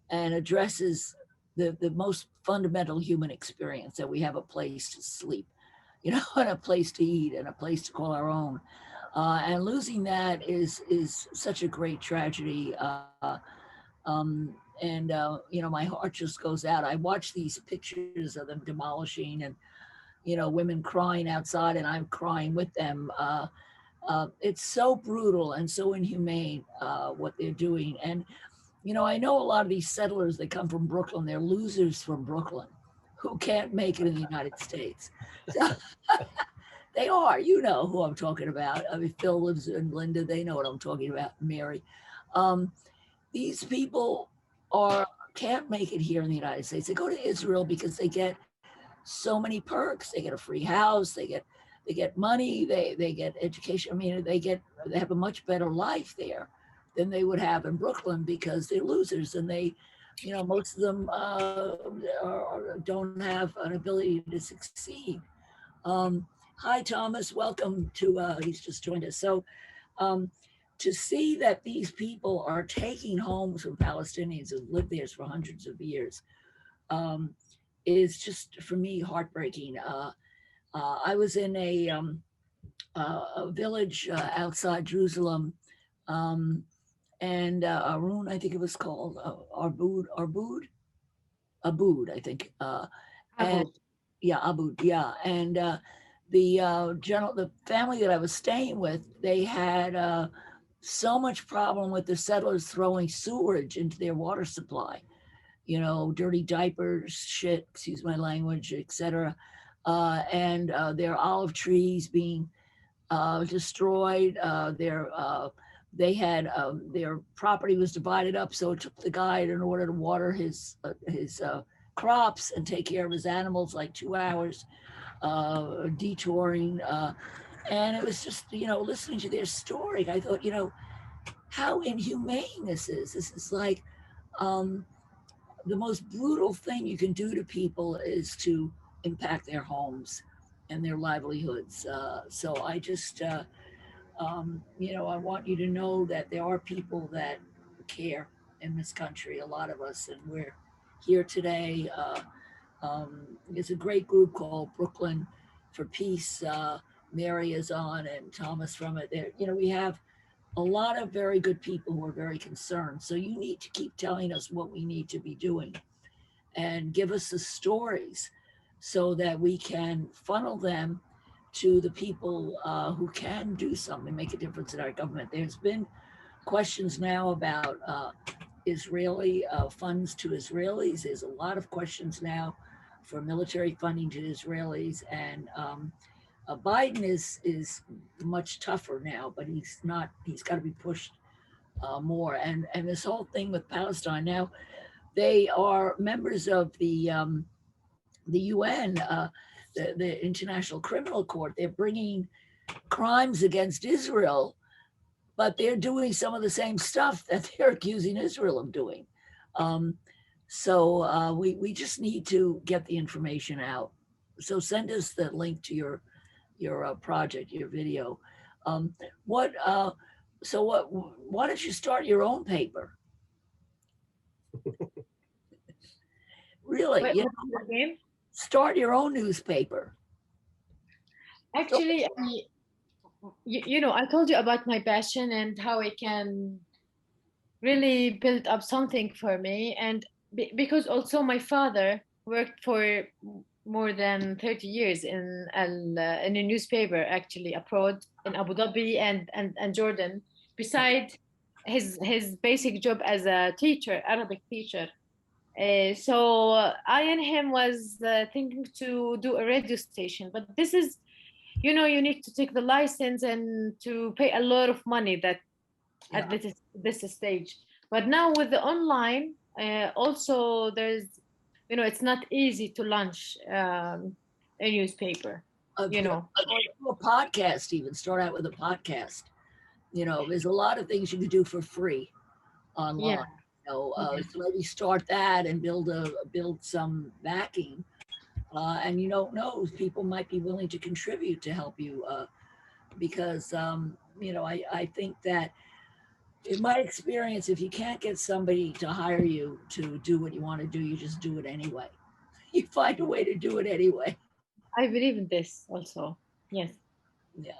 and addresses the most fundamental human experience that we have a place to sleep, and a place to eat and a place to call our own. And losing that is such a great tragedy. My heart just goes out. I watch these pictures of them demolishing and women crying outside, and I'm crying with them. It's so brutal and so inhumane what they're doing. And I know a lot of these settlers that come from Brooklyn. They're losers from Brooklyn who can't make it in the United States. So, they are. You know who I'm talking about. I mean, Phil lives in Linda. They know what I'm talking about. Mary. Um, these people are can't make it here in the United States. They go to Israel because they get so many perks. They get a free house. They get money. They get education. I mean, they have a much better life there than they would have in Brooklyn because they're losers and most of them don't have an ability to succeed. Hi, Thomas. Welcome to. He's just joined us. So um, to see that these people are taking homes from Palestinians who've lived there for hundreds of years is just for me heartbreaking. I was in a village outside Jerusalem, um, and Arun, I think it was called Abud, I think, and Abu. yeah, Abud, yeah, and the family that I was staying with, they had so much problem with the settlers throwing sewage into their water supply, dirty diapers, shit, excuse my language, etc. And their olive trees being destroyed. Their property was divided up, so it took the guy in order to water his crops and take care of his animals like 2 hours detouring. And it was just, listening to their story, I thought, how inhumane this is. This is like um, the most brutal thing you can do to people is to impact their homes and their livelihoods. So I just, I want you to know that there are people that care in this country, a lot of us, and we're here today. There's a great group called Brooklyn for Peace. Mary is on, and Thomas from it. There, we have a lot of very good people who are very concerned. So you need to keep telling us what we need to be doing, and give us the stories so that we can funnel them to the people who can do something, make a difference in our government. There's been questions now about Israeli funds to Israelis. There's a lot of questions now for military funding to Israelis, and Biden is much tougher now, but he's not. He's got to be pushed more. And this whole thing with Palestine now, they are members of the UN, the International Criminal Court. They're bringing crimes against Israel, but they're doing some of the same stuff that they're accusing Israel of doing. Um, so we just need to get the information out. So send us the link to your project, your video. Um, what? So what? Why don't you start your own paper? Really? What is the game? Start your own newspaper. Actually, I told you about my passion and how I can really build up something for me. And because also my father worked for more than 30 years in a newspaper, actually abroad in Abu Dhabi and Jordan, beside his basic job as a teacher, Arabic teacher. So I and him was thinking to do a radio station, but this is, you know, you need to take the license and to pay a lot of money that at this stage. But now with the online, also there's, you know, it's not easy to launch a newspaper, you know. Or do a podcast, even start out with a podcast. You know, there's a lot of things you can do for free online. Yeah. So maybe start that and build some backing. And you don't know, people might be willing to contribute to help you because you know, I think that in my experience, if you can't get somebody to hire you to do what you want to do, you just do it anyway. You find a way to do it anyway. I believe in this also. Yes. Yeah.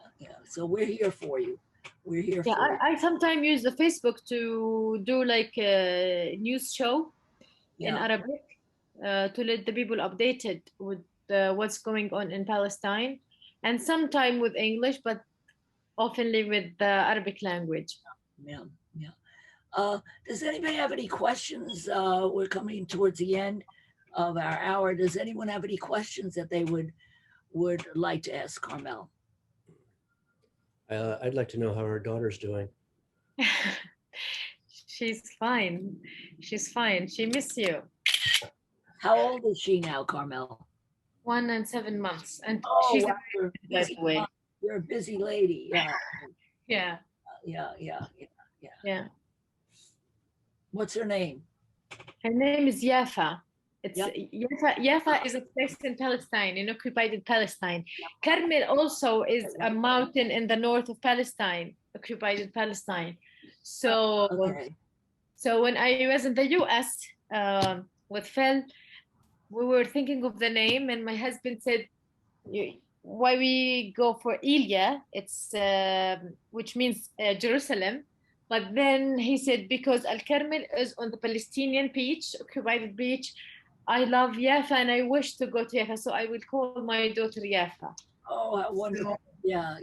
So we're here for you. We're here Yeah, for you. I sometimes use the Facebook to do like a news show in Arabic to let the people updated with what's going on in Palestine, and sometime with English, but oftenly with the Arabic language. Yeah. Does anybody have any questions? We're coming towards the end of our hour. Does anyone have any questions that they would like to ask Karmel? I'd like to know how her daughter's doing. She's fine. She's fine. She miss you. How old is she now, Karmel? 1 and 7 months, and Oh, she's wow. by the way. You're a busy lady. Yeah. Yeah. What's her name? Her name is Yafa. It's Yep. Yafa is a place in Palestine, in occupied Palestine. Karmel also is a mountain in the north of Palestine, occupied Palestine. So, so when I was in the US with Phil, we were thinking of the name, and my husband said, "Why we go for Ilya? It's which means Jerusalem." But then he said, because Al Karmel is on the Palestinian beach, occupied beach. I love Yafa and I wish to go to Yafa, so I will call my daughter Yafa. Oh, how wonderful! Yeah.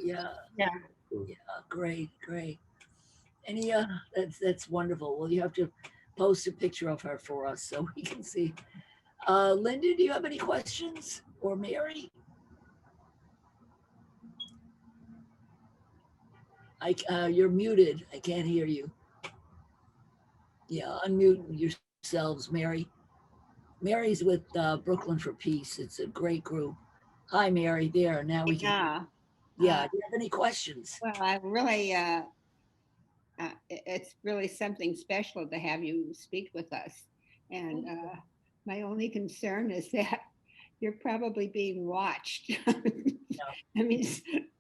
Great. Any that's wonderful. Well, you have to post a picture of her for us so we can see. Linda, do you have any questions, or Mary? You're muted. I can't hear you. Yeah, unmute yourselves, Mary. Mary's with Brooklyn for Peace. It's a great group. Hi, Mary. There. Now we can. Yeah. Do you have any questions? Well, I really, it's really something special to have you speak with us. And my only concern is that you're probably being watched. I mean,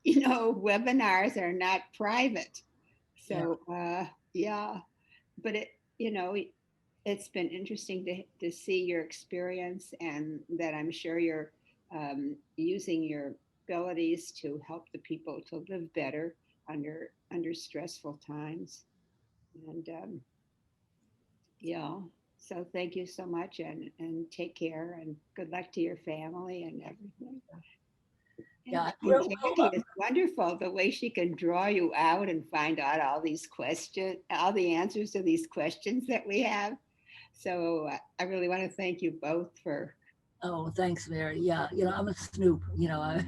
you know, webinars are not private. So, yeah, but it, you know, it's been interesting to see your experience, and that I'm sure you're using your abilities to help the people to live better under stressful times. And yeah, so thank you so much, and take care, and good luck to your family and everything. Yeah, it's wonderful the way she can draw you out and find out all these questions, all the answers to these questions that we have. So I really want to thank you both for. Oh, thanks, Mary. Yeah, you know, I'm a snoop. You know,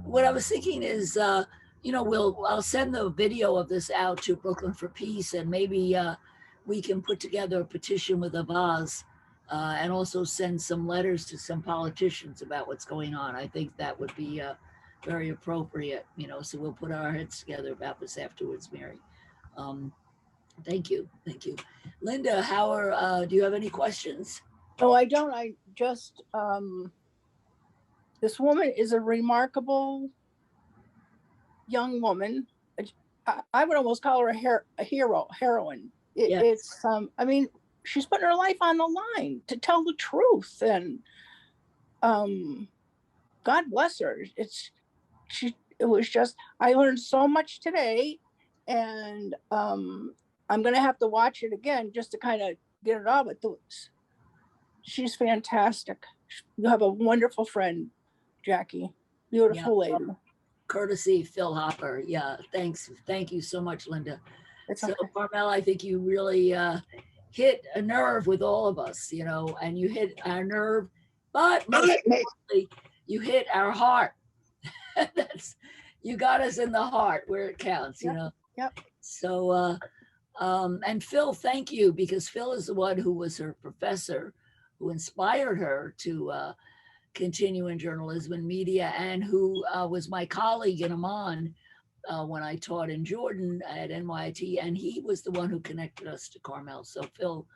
what I was thinking is, you know, I'll send the video of this out to Brooklyn for Peace, and maybe we can put together a petition with a vase. And also send some letters to some politicians about what's going on. I think that would be very appropriate, you know, so we'll put our heads together about this afterwards, Mary. Thank you. Linda, do you have any questions? No, I don't. I just, this woman is a remarkable young woman. I would almost call her a heroine. It's, I mean, she's putting her life on the line to tell the truth, and God bless her. It was just, I learned so much today, and I'm going to have to watch it again just to kind of get it all, but she's fantastic. You have a wonderful friend, Jackie. Beautiful lady. Courtesy Phil Hopper. Yeah, thanks. Thank you so much, Linda. So Karmel, I think you really hit a nerve with all of us, you know, and you hit our nerve, but most importantly, you hit our heart. That's, you got us in the heart where it counts, you Yep, know. yep. So, and Phil, thank you, because Phil is the one who was her professor, who inspired her to continue in journalism and media, and who was my colleague in Amman when I taught in Jordan at NYT, and he was the one who connected us to Karmel. So Phil,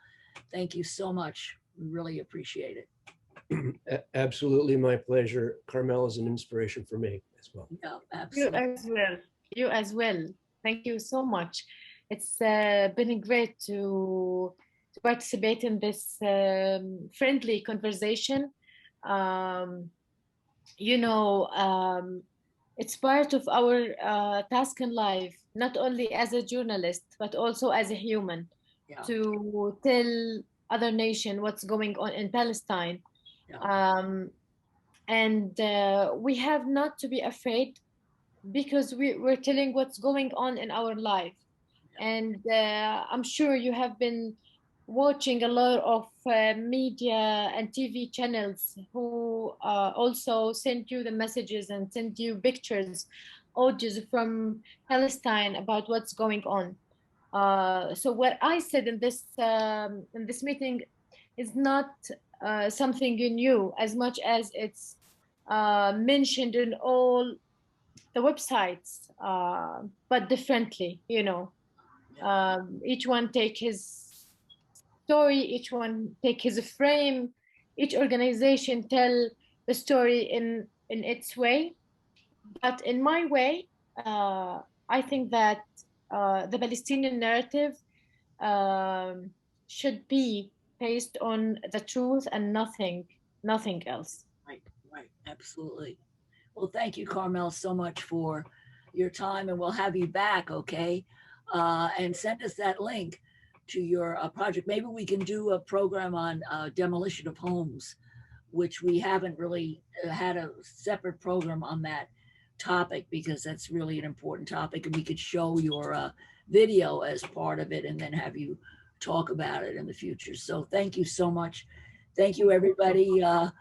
thank you so much. We really appreciate it. Absolutely my pleasure. Karmel is an inspiration for me as well. Yeah, You absolutely. as well. You as well. Thank you so much. It's been great to participate in this friendly conversation. You know, it's part of our task in life, not only as a journalist, but also as a human, Yeah, to tell other nation what's going on in Palestine. yeah, And we have not to be afraid, because we're telling what's going on in our life. And I'm sure you have been watching a lot of media and TV channels who also send you the messages and send you pictures, audios from Palestine about what's going on. So what I said in this meeting is not something new, as much as it's mentioned in all the websites, but differently, you know. Each one take his story, each one take his frame, each organization tell the story in its way. But in my way, I think that the Palestinian narrative um, should be based on the truth and nothing else. right, right, absolutely. Well, thank you, Carmel, so much for your time, and we'll have you back, okay? And send us that link to your project. Maybe we can do a program on demolition of homes, which we haven't really had a separate program on that topic, because that's really an important topic, and we could show your video as part of it, and then have you talk about it in the future. So thank you so much. Thank you, everybody. Our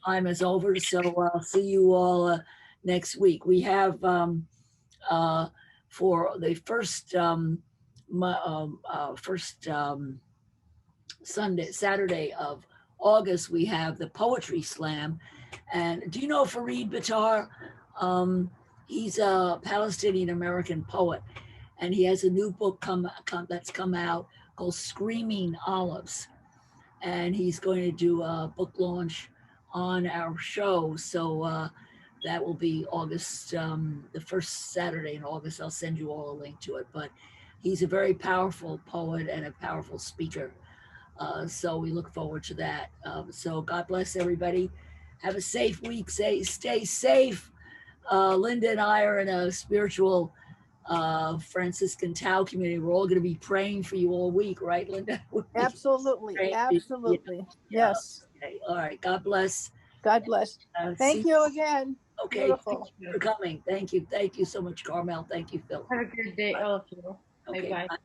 time is over, so I'll see you all next week. We have for the first Saturday of August, we have the Poetry Slam. And do you know Fareed Battar? He's a Palestinian American poet, and he has a new book that's come out called Screaming Olives. And he's going to do a book launch on our show. So that will be August, the first Saturday in August. I'll send you all a link to it. But he's a very powerful poet and a powerful speaker. So we look forward to that. So God bless everybody. Have a safe week. Stay safe. Linda and I are in a spiritual Franciscan Tao community. We're all going to be praying for you all week, right, Linda? Absolutely. Absolutely. Yes. Okay. All right. God bless. God bless. Thank you again. Okay. Beautiful. Thank you for coming. Thank you. Thank you so much, Carmel. Thank you, Phil. Have a good day, all of you. Okay. Bye-bye. Bye.